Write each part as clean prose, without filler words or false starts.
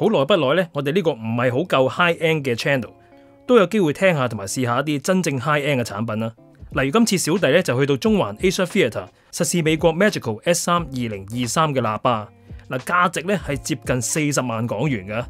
好耐不耐呢，我哋呢個唔係好夠 high end 嘅 channel， 都有機會聽下同埋試下一啲真正 high end 嘅產品啦。例如今次小弟咧就去到中環 Asia Theatre 實試美國 Magical S3 2023嘅喇叭，價值咧係接近40萬港元㗎，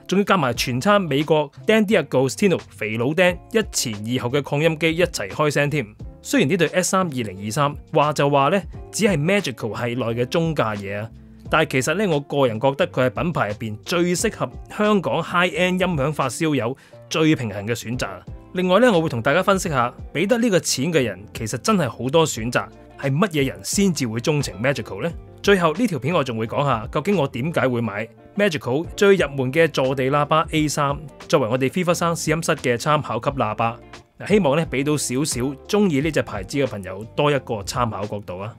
仲要加埋全餐美國 Dan D'Agostino 肥佬 Dan 一前二後嘅擴音機一齊開聲添。雖然呢對 S3 2023話就話咧只係 Magical 系內嘅中價嘢啊，但係其實咧我個人覺得佢係品牌入邊最適合香港 high end 音響發燒友最平衡嘅選擇。另外咧，我會同大家分析下，俾得呢個錢嘅人其實真係好多選擇，係乜嘢人先至會鍾情 Magical 呢？最後呢條片我仲會講下，究竟我點解會買 Magical 最入門嘅坐地喇叭 A3，作為我哋 FIFA 3試音室嘅參考級喇叭。希望咧俾到少少鍾意呢隻牌子嘅朋友多一個參考角度啊！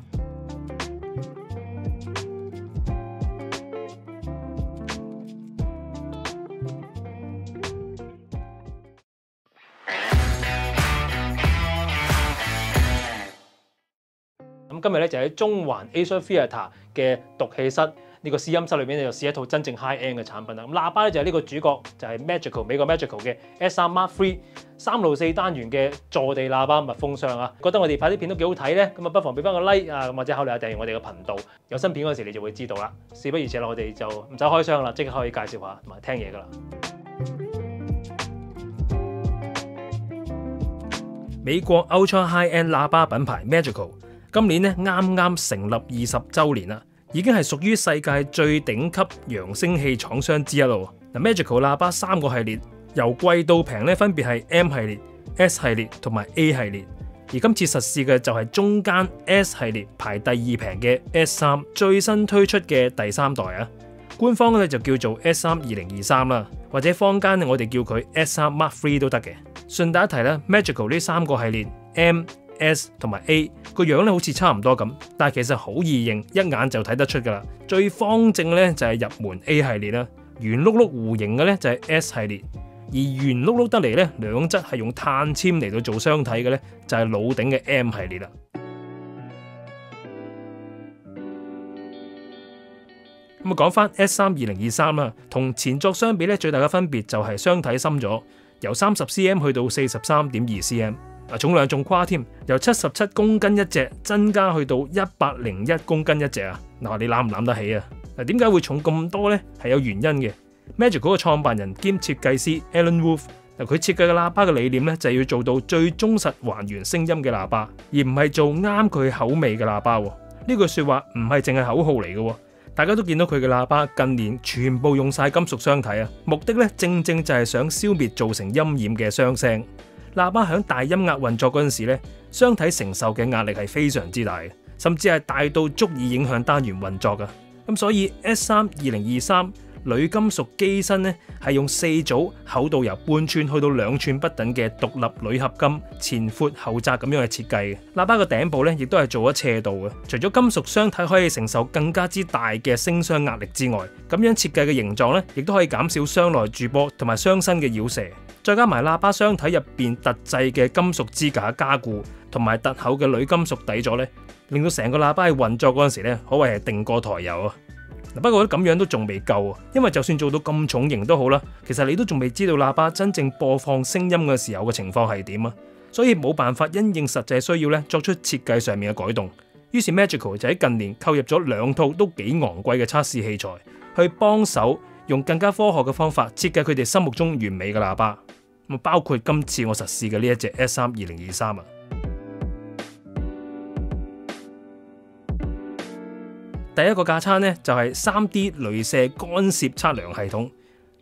今日咧就喺中環 Asia Theatre 嘅讀氣室呢個試音室裏邊就試一套真正 high end 嘅產品啦。咁喇叭咧就係呢個主角，就係 Magical 美國 Magical 嘅 S3 Mark III 3路4單元嘅坐地喇叭密封箱啊。覺得我哋拍啲片都幾好睇咧，咁啊不妨俾翻個 like 啊，或者考慮下訂閱我哋嘅頻道。有新片嗰時你就會知道啦。事不宜遲啦，我哋就唔使開箱啦，即刻可以介紹下同埋聽嘢噶啦。美國 Ultra High End 喇叭品牌 Magical。今年咧啱啱成立20週年啦，已經係屬於世界最頂級揚聲器廠商之一咯。Magical 喇叭3個系列，由貴到平咧分別係 M 系列、S 系列同埋 A 系列。而今次實試嘅就係中間 S 系列排第2平嘅 S3 最新推出嘅第3代啊。官方咧就叫做 S3 2023啦，或者坊間我哋叫佢 S3 Mark III 都得嘅。順帶一提啦 ，Magical 呢3個系列 M、S 同埋 A 個樣咧好似差唔多咁，但係其實好易認，一眼就睇得出噶啦。最方正咧就係入門 A 系列啦，圓碌碌弧形嘅咧就係 S 系列，而圓碌碌得嚟咧兩側係用碳纖嚟到做雙體嘅咧就係老頂嘅 M 系列啦。咁啊講翻 S3 2023啦，同前作相比咧最大嘅分別就係雙體深咗，由30 cm 去到43.2 cm。重量仲誇添，由77公斤一隻增加去到101公斤一隻啊！嗱，你攬唔攬得起啊？嗱，點解會重咁多呢？係有原因嘅。Magical 嘅創辦人兼設計師 Alan Wolf， 佢設計嘅喇叭嘅理念咧就係要做到最忠實還原聲音嘅喇叭，而唔係做啱佢口味嘅喇叭。呢句說話唔係淨係口號嚟嘅，大家都見到佢嘅喇叭近年全部用晒金屬雙體啊，目的咧正正就係想消滅造成陰染嘅雙聲。喇叭響大音壓運作嗰陣時咧，雙體承受嘅壓力係非常之大嘅，甚至係大到足以影響單元運作噶。咁所以 S3 2023鋁金屬機身咧係用4組厚度由半寸去到2寸不等嘅獨立鋁合金，前闊後窄咁樣嘅設計嘅。喇叭嘅頂部咧亦都係做咗斜度嘅，除咗金屬雙體可以承受更加之大嘅聲箱壓力之外，咁樣設計嘅形狀咧亦都可以減少箱內駐波同埋箱身嘅繞射。再加埋喇叭雙體入邊特製嘅金屬支架加固，同埋特厚嘅鋁金屬底座咧，令到成個喇叭喺運作嗰陣時咧，可謂係定過抬油啊！不過咁樣都仲未夠啊，因為就算做到咁重型都好啦，其實你都仲未知道喇叭真正播放聲音嘅時候嘅情況係點啊，所以冇辦法因應實際需要咧作出設計上面嘅改動。於是 Magical 就喺近年購入咗2套都幾昂貴嘅測試器材，去幫手用更加科學嘅方法設計佢哋心目中完美嘅喇叭。咁包括今次我實試嘅呢一隻 S3 2023啊。第一個架撐呢，就係 3D 鐳射干涉測量系統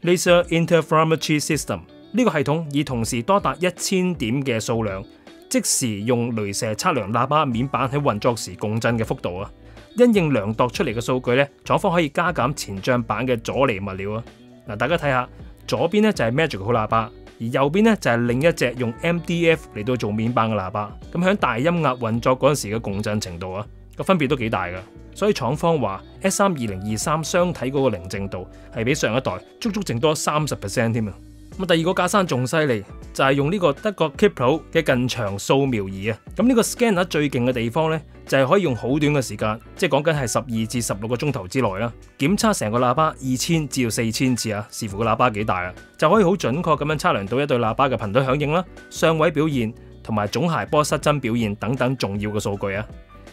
Laser Interferometry System。呢個系統以同時多達1000點嘅數量，即時用鐳射測量喇叭面板喺運作時共振嘅幅度啊。因應量度出嚟嘅數據呢，廠方可以加減前帳板嘅阻尼物料啊。嗱，大家睇下左邊呢就係 Magical 喇叭，而右邊咧就係另一隻用 MDF 嚟到做面板嘅喇叭，咁響大音壓運作嗰陣時嘅共振程度啊，個分別都幾大噶。所以廠方話 S3 2023雙體嗰個寧靜度係比上一代足足剩多30% 添啊！咁第二個架生仲犀利，就係用呢個德國 Kipro 嘅近場掃描儀啊。咁呢個 scanner 最勁嘅地方呢，就係可以用好短嘅時間，即係講緊係12至16個鐘頭之內啦，檢測成個喇叭2000至到4000次啊，視乎個喇叭幾大啊，就可以好準確咁樣測量到一對喇叭嘅頻率響應啦、相位表現同埋總諧波失真表現等等重要嘅數據啊。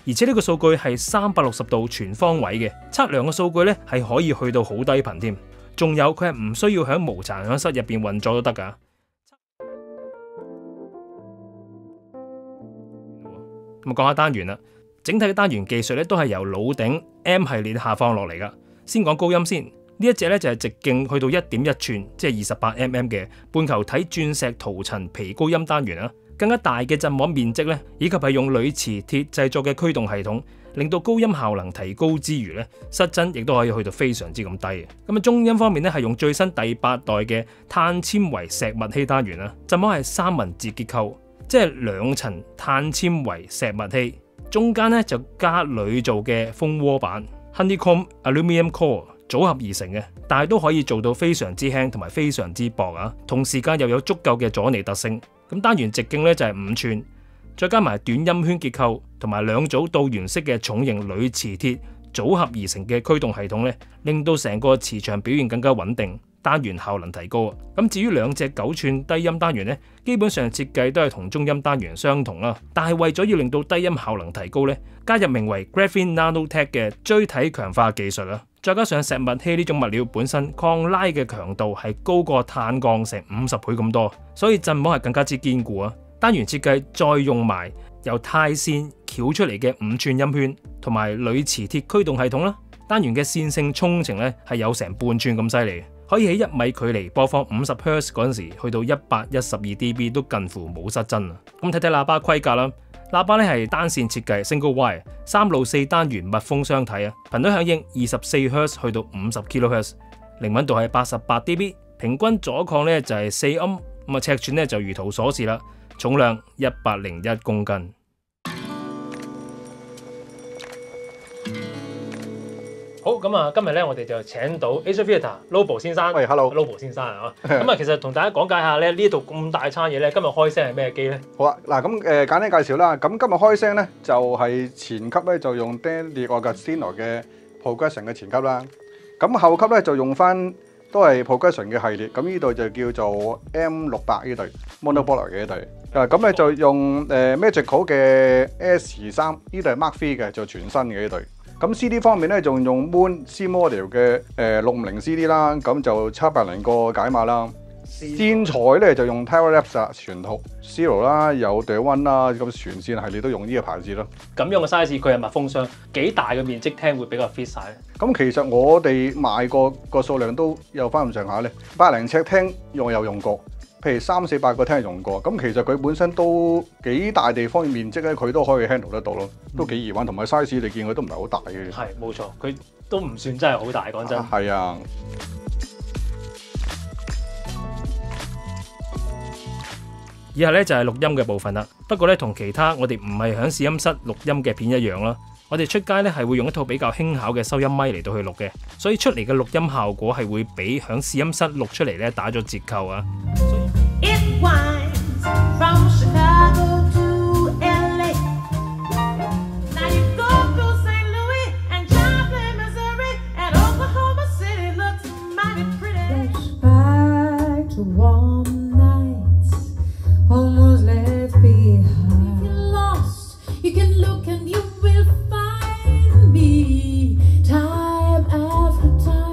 而且呢個數據係360度全方位嘅，測量嘅數據呢係可以去到好低頻添，仲有佢係唔需要喺無殘響室入邊運作都得㗎。咁講下單元啦，整體嘅單元技術咧都係由老頂 M 系列下放落嚟㗎。先講高音先，呢一隻咧就係直徑去到1.1寸，即係28mm 嘅半球體鑽石塗層皮高音單元啊。更加大嘅振膜面積咧，以及係用鋁磁鐵製作嘅驅動系統，令到高音效能提高之餘咧，失真亦都可以去到非常之咁低嘅。咁啊，中音方面咧係用最新第8代嘅碳纖維石墨烯單元啊，振膜係三文治結構，即係2層碳纖維石墨烯，中間咧就加鋁做嘅蜂窩板 Honeycomb Aluminium Core 組合而成嘅，但係都可以做到非常之輕同埋非常之薄啊，同時間又有足夠嘅阻尼特性。咁單元直徑咧就係5寸，再加埋短音圈結構同埋2組倒圓式嘅重型鋁磁鐵組合而成嘅驅動系統咧，令到成個磁場表現更加穩定，單元效能提高啊。咁至於2隻9寸低音單元咧，基本上設計都係同中音單元相同啦，但係為咗要令到低音效能提高咧，加入名為 Graphene Nanotech 嘅錐體強化技術啊，再加上石墨烯呢種物料本身抗拉嘅強度係高過碳鋼成50倍咁多，所以振膜係更加之堅固啊。單元設計再用埋由鈦線翹出嚟嘅5寸音圈同埋鋁磁鐵驅動系統啦，單元嘅線性衝程咧係有成半寸咁犀利，可以喺1米距離播放50 Hz 嗰陣時去到112 dB 都近乎冇失真啊。咁睇睇喇叭規格啦。喇叭咧係單線設計 single wire 3路4單元密封雙體啊，頻率響應24 Hz 去到50 kHz， 靈敏度係88 dB， 平均阻抗咧就係4ohms，咁啊尺寸咧就如圖所示啦，重量101公斤。好，咁啊，今日咧我哋就請到 Asia Theatre Lobo 先生。喂 ，Hello Lobo 先生啊，咁啊，其實同大家講解下咧，呢度咁大餐嘢咧，今日開聲係咩機咧？好啊，嗱咁簡單介紹啦。咁今日開聲咧就係前級咧就用 Daily Agostino 嘅 Progression 嘅前級啦。咁後級咧就用翻都係 Progression 嘅系列。咁呢度就叫做 M600呢隊 Monopolar 嘅一隊。咁咧就用Magical 嘅 S3，呢隊係 Mark III 嘅，就全新嘅呢隊。咁 CD 方面咧，仲用 Moon C Model 嘅650 CD 啦，咁就780個解碼啦。線材咧就用 Teralypse 全套 Zero 啦，有 The One 啦，咁全線系列都用呢個牌子咯。咁樣嘅 size 佢係密封箱，幾大嘅面積聽會比較 fit 晒咧？咁其實我哋賣過個數量都有翻咁上下咧，80尺聽有用過。譬如300-400個聽用過，咁其實佢本身都幾大地方面積咧，佢都可以 handle 得到咯，都幾易玩，同埋 size 你見佢都唔係好大嘅。係冇錯，佢都唔算真係好大，講真。係啊。以下咧就係錄音嘅部分啦，不過咧同其他我哋唔係響試音室錄音嘅片一樣啦，我哋出街咧係會用一套比較輕巧嘅收音咪嚟到去錄嘅，所以出嚟嘅錄音效果係會比響試音室錄出嚟咧打咗折扣啊。It winds from Chicago to LA. Now you go through St. Louis and Joplin, Missouri, and Oklahoma City looks mighty pretty. Flashback to warm nights, home was left behind. If you're lost, you can look and you will find me time after time.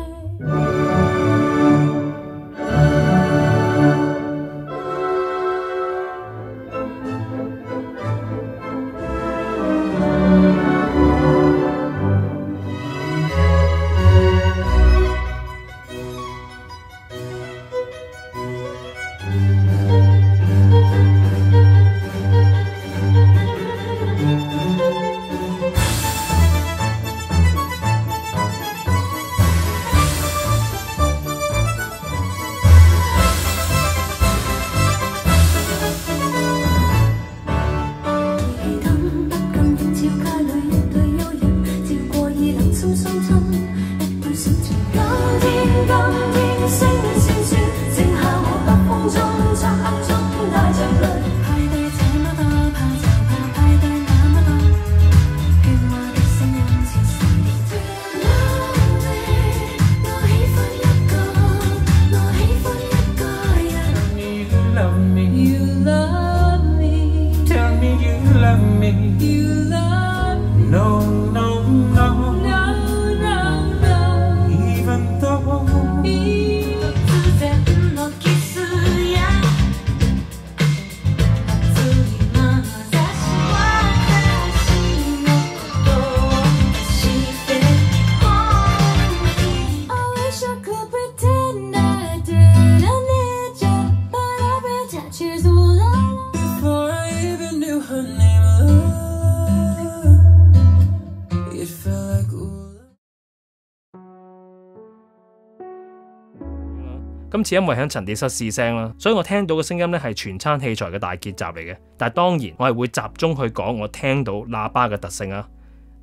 今次因為喺陳列室試聲啦，所以我聽到嘅聲音咧係全餐器材嘅大結集嚟嘅。但係當然我係會集中去講我聽到喇叭嘅特性啊。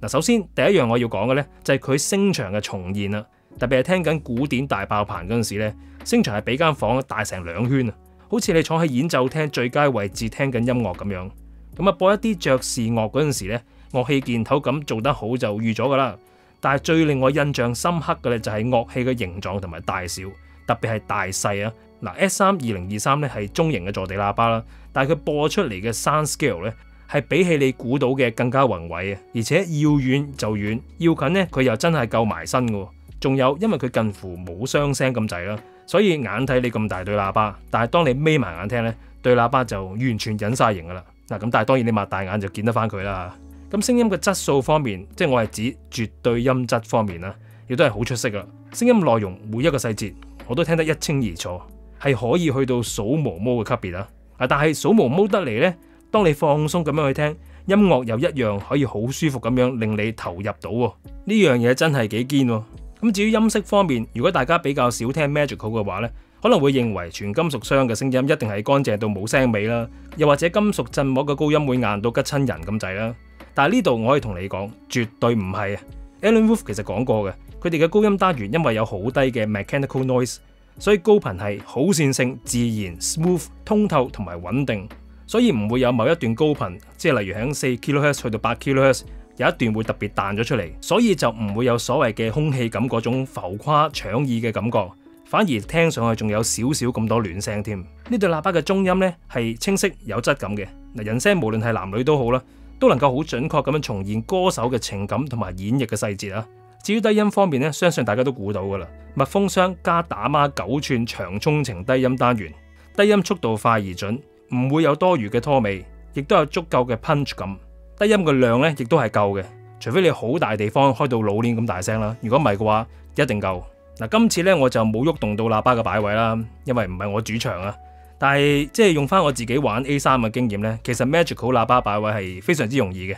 嗱，首先第一樣我要講嘅咧就係佢聲場嘅重現啦，特別係聽緊古典大爆棚嗰陣時咧，聲場係比間房大成2圈啊，好似你坐喺演奏廳最佳位置聽緊音樂咁樣。咁啊播一啲爵士樂嗰陣時咧，樂器鍵頭咁做得好就預咗噶啦。但係最令我印象深刻嘅咧就係樂器嘅形狀同埋大小，特別係大細啊。嗱 S32023 咧係中型嘅坐地喇叭啦，但係佢播出嚟嘅 sound scale 咧係比起你估到嘅更加宏偉啊，而且要遠就遠，要近呢佢又真係夠埋身嘅。仲有因為佢近乎冇雙聲咁滯啦，所以眼睇你咁大對喇叭，但係當你眯埋眼聽呢，對喇叭就完全隱晒形噶啦。嗱咁但係當然你擘大眼就見得翻佢啦。咁聲音嘅質素方面，即係我係指絕對音質方面啦，亦都係好出色噶。聲音內容每一個細節我都聽得一清二楚，係可以去到數毛毛嘅級別啊！但係數毛毛得嚟呢，當你放鬆咁樣去聽，音樂又一樣可以好舒服咁樣令你投入到喎。呢樣嘢真係幾堅喎！咁至於音色方面，如果大家比較少聽 Magical 嘅話呢，可能會認為全金屬箱嘅聲音一定係乾淨到冇聲尾啦，又或者金屬振膜嘅高音會硬到吉親人咁滯啦。但係呢度我可以同你講，絕對唔係啊。Alan Wolf 其實講過嘅，佢哋嘅高音單元因為有好低嘅 mechanical noise， 所以高頻係好線性、自然、smooth、通透同埋穩定，所以唔會有某一段高頻，即係例如喺4 kHz 去到8 kHz 有一段會特別彈咗出嚟，所以就唔會有所謂嘅空氣感嗰種浮誇搶耳嘅感覺，反而聽上去仲有少少咁多暖聲添。呢對喇叭嘅中音呢係清晰有質感嘅，人聲無論係男女都好啦，都能夠好準確咁樣重現歌手嘅情感同埋演繹嘅細節啊。至於低音方面呢，相信大家都估到噶啦，密封箱加打孖9寸長衝程低音單元，低音速度快而準，唔會有多餘嘅拖尾，亦都有足夠嘅 punch 感。低音嘅量呢亦都係夠嘅，除非你好大地方開到老鏈咁大聲啦，如果唔係嘅話一定夠。嗱，今次呢我就冇喐動到喇叭嘅擺位啦，因為唔係我主場啊。但係即係用翻我自己玩 A3 嘅經驗呢，其實 Magical 喇叭擺位係非常之容易嘅。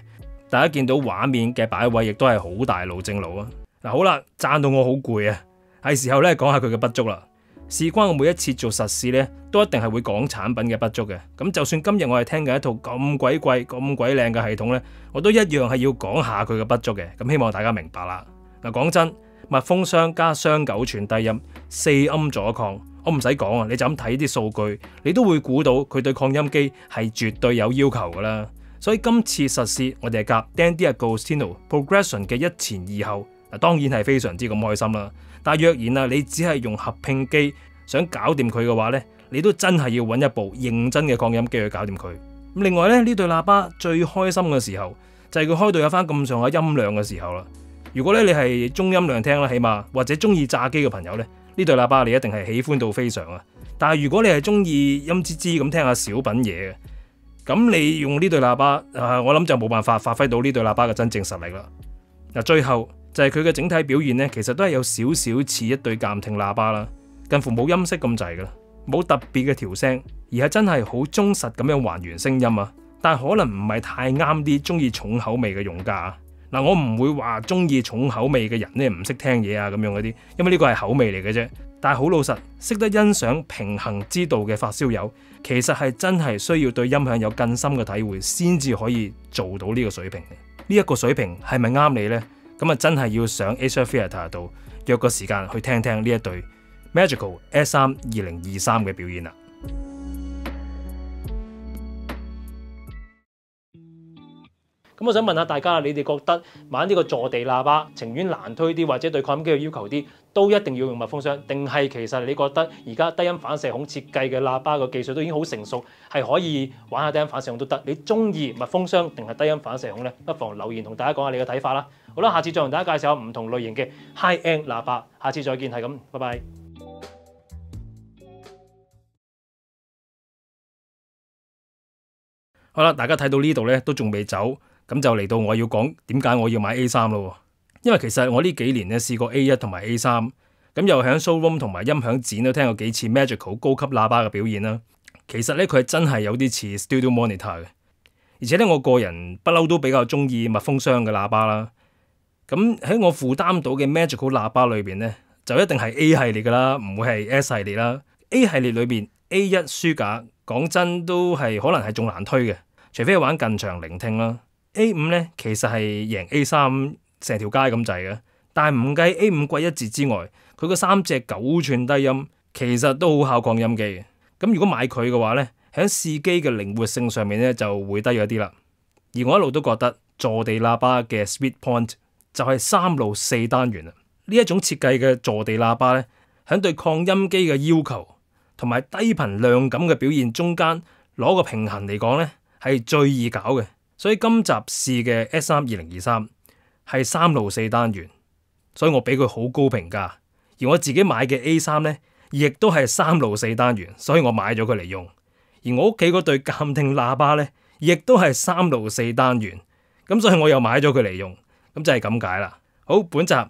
大家見到畫面嘅擺位亦都係好大路正路啊。嗱，好啦，讚到我好攰啊，係時候咧講下佢嘅不足啦。事關我每一次做實試咧，都一定係會講產品嘅不足嘅。咁就算今日我係聽緊一套咁鬼貴、咁鬼靚嘅系統咧，我都一樣係要講下佢嘅不足嘅。咁希望大家明白啦。嗱，講真，密封箱加雙9寸低音4âm阻抗，我唔使講啊，你就咁睇啲數據，你都會估到佢對擴音機係絕對有要求噶啦。所以今次實試我哋係夾 Dan D'Agostino Progression 嘅1前2後，嗱當然係非常之咁開心啦。但若然啊，你只係用合併機想搞掂佢嘅話呢，你都真係要揾一部認真嘅擴音機去搞掂佢。咁另外咧，呢對喇叭最開心嘅時候就係佢開到有翻咁上下音量嘅時候啦。如果咧你係中音量聽啦，起碼或者中意炸機嘅朋友呢，呢對喇叭你一定係喜歡到非常啊。但係如果你係中意陰滋滋咁聽下小品嘢嘅，咁你用呢對喇叭我諗就冇辦法發揮到呢對喇叭嘅真正實力啦。嗱，最後就係佢嘅整體表現呢，其實都係有少少似一對監聽喇叭啦，近乎冇音色咁滯噶啦，冇特別嘅調聲，而係真係好忠實咁樣還原聲音啊。但係可能唔係太啱啲中意重口味嘅用家。嗱，我唔會話中意重口味嘅人呢唔識聽嘢啊咁樣嗰啲，因為呢個係口味嚟嘅啫。但係好老實，識得欣賞平衡之道嘅發燒友，其實係真係需要對音響有更深嘅體會，先至可以做到呢個水平嘅。呢一個水平係咪啱你呢？咁啊，真係要上 Asia Theatre 度約個時間去聽聽呢一對 Magical S3 2023嘅表演啦。咁我想問下大家，你哋覺得買呢個坐地喇叭情願難推啲，或者對擴音機嘅要求啲，都一定要用密封箱？定係其實你覺得而家低音反射孔設計嘅喇叭個技術都已經好成熟，係可以玩下低音反射孔都得？你中意密封箱定係低音反射孔呢？不妨留言同大家講下你嘅睇法啦。好啦，下次再同大家介紹下唔同類型嘅 High End 喇叭。下次再見，係咁，拜拜。好啦，大家睇到呢度呢都仲未走。咁就嚟到我要講點解我要買 A3 咯，因為其實我呢幾年咧試過 A1 同埋 A3，咁又喺 showroom 同埋音響展都聽過幾次 Magical 高級喇叭嘅表演啦。其實咧佢係真係有啲似 Studio Monitor 嘅，而且咧我個人不嬲都比較中意密封箱嘅喇叭啦。咁喺我負擔到嘅 Magical 喇叭裏邊咧，就一定係 A 系列噶啦，唔會係 S 系列啦。A 系列裏邊 A1 書架講真都係可能係仲難推嘅，除非玩近場聆聽啦。A5 呢其實係贏 A3成條街咁滯嘅，但係唔計 A5貴一截之外，佢個3隻9寸低音其實都好考擴音機嘅。咁如果買佢嘅話呢，喺試機嘅靈活性上面呢就會低咗啲啦。而我一路都覺得坐地喇叭嘅 sweet point 就係3路4單元啦。呢一種設計嘅坐地喇叭呢，喺對擴音機嘅要求同埋低頻量感嘅表現中間攞個平衡嚟講呢，係最易搞嘅。所以今集試嘅 S3 2023係3路4單元，所以我俾佢好高評價。而我自己買嘅 A3 呢，亦都係3路4單元，所以我買咗佢嚟用。而我屋企嗰對監聽喇叭呢，亦都係3路4單元，咁所以我又買咗佢嚟用，咁就係咁解啦。好，本集完。